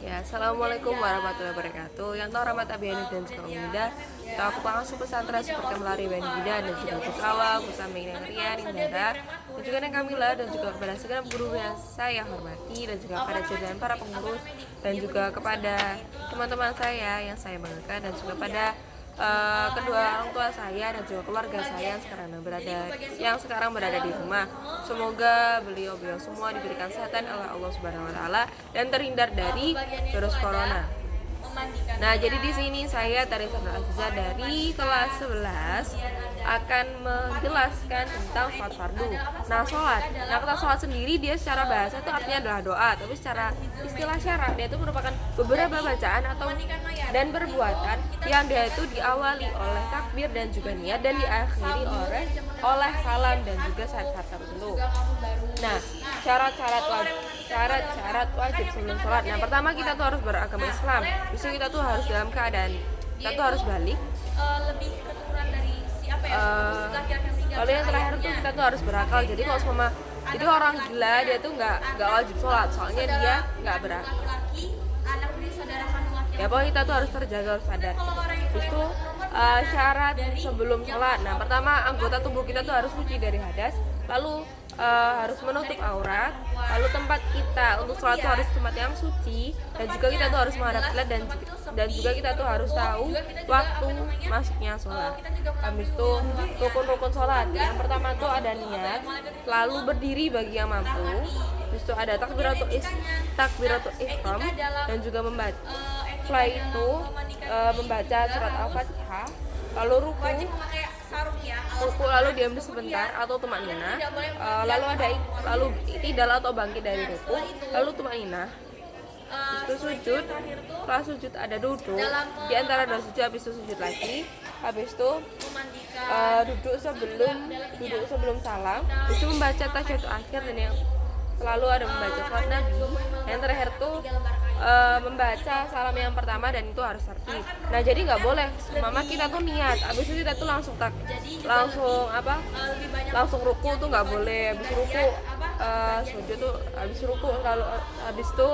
Ya, assalamualaikum warahmatullahi wabarakatuh. Yang tahu rahmat abiyani dan juga umida. Tak aku pangasuh pesantren seperti melari bani bida dan juga kusawa, kusami yang rian, indara, dan juga yang kamila dan juga kepada segenap guru yang saya hormati dan juga kepada jajaran para pengurus dan juga kepada teman-teman saya yang saya banggakan dan juga pada kedua orang tua saya dan juga keluarga saya yang sekarang berada di rumah. Semoga beliau semua diberikan kesehatan oleh Allah Subhanahu wa taala dan terhindar dari virus corona. Nah, jadi di sini saya Tarisa Aziza dari kelas 11 akan menjelaskan tentang sholat fardu. Nah, sholat. Nah, kata sholat sendiri dia secara bahasa itu artinya adalah doa, tapi secara istilah syara dia itu merupakan beberapa bacaan atau dan perbuatan yang dia itu diawali oleh takbir dan juga niat dan diakhiri oleh salam dan juga syarat-syarat tertentu. Nah, syarat-syarat wajib sebelum sholat. Nah, pertama kita tuh harus beragama Islam. Bisa kita tuh harus dalam keadaan kita tuh harus balik. Lalu yang terakhir tuh kita tuh harus berakal. Jadi kalau jadi orang gila dia tuh nggak wajib sholat, soalnya dia nggak berakal. Ya pokoknya kita tuh harus terjaga, harus sadar. Itu syarat sebelum sholat. Nah, pertama anggota tubuh kita tuh harus suci dari hadas, lalu harus menutup aurat, lalu tempat kita untuk sholat tuh harus tempat yang suci, dan juga kita tuh harus menghadap kiblat dan juga kita tuh harus tahu waktu masuknya sholat. Habis itu rukun-rukun sholat. Yang pertama tuh ada niat, lalu berdiri bagi yang mampu. Habis itu ada takbiratul ihram dan juga membaca. Setelah itu membaca surat Al-Fatihah, lalu ruku lalu diam sebentar atau tumakninah, lalu itidal atau bangkit dari ruku, lalu tumakninah. Habis itu sujud, setelah sujud ada duduk, di antara dua sujud habis itu sujud lagi, habis itu duduk sebelum salam, habis itu membaca tasyahud akhir dan yang selalu ada membaca salat Nabi. Yang terakhir tuh membaca salam yang pertama dan itu harus tertib. Nah, jadi nggak boleh mama kita tuh niat, abis itu kita tuh langsung ruku tuh nggak boleh. Abis ruku sujud tuh abis ruku lalu abis itu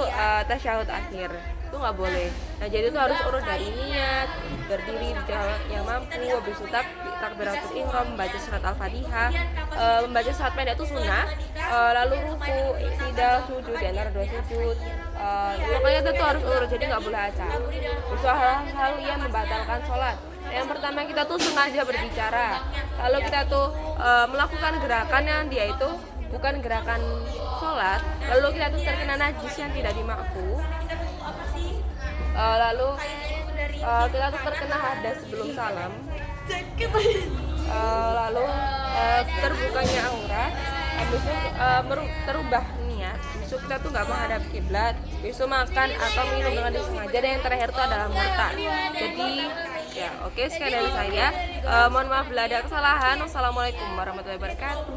tasyahud akhir itu nggak boleh. Nah, jadi itu harus urut dari niat, berdiri yang mampu, habis itu takbiratul ihram, membaca surat Al-Fatihah, membaca surat pendek itu sunnah, lalu ruku, iktidal, sujud di antara dua sujud. Pokoknya itu harus urut, jadi nggak boleh acak. Itu hal-hal yang membatalkan sholat. Yang pertama kita tuh sengaja berbicara, lalu kita tuh melakukan gerakan yang dia itu bukan gerakan sholat, lalu kita tuh terkena najis yang tidak dimaafkan. Lalu kita tuh terkena hadas sebelum salam, lalu terbukanya aurat, habis itu terubah niat, habis itu kita tuh nggak menghadap kiblat, habis itu makan atau minum dengan disengaja, dan yang terakhir tuh adalah murtad. Jadi ya oke, sekian dari saya. Mohon maaf bila ada kesalahan. Wassalamualaikum warahmatullahi wabarakatuh.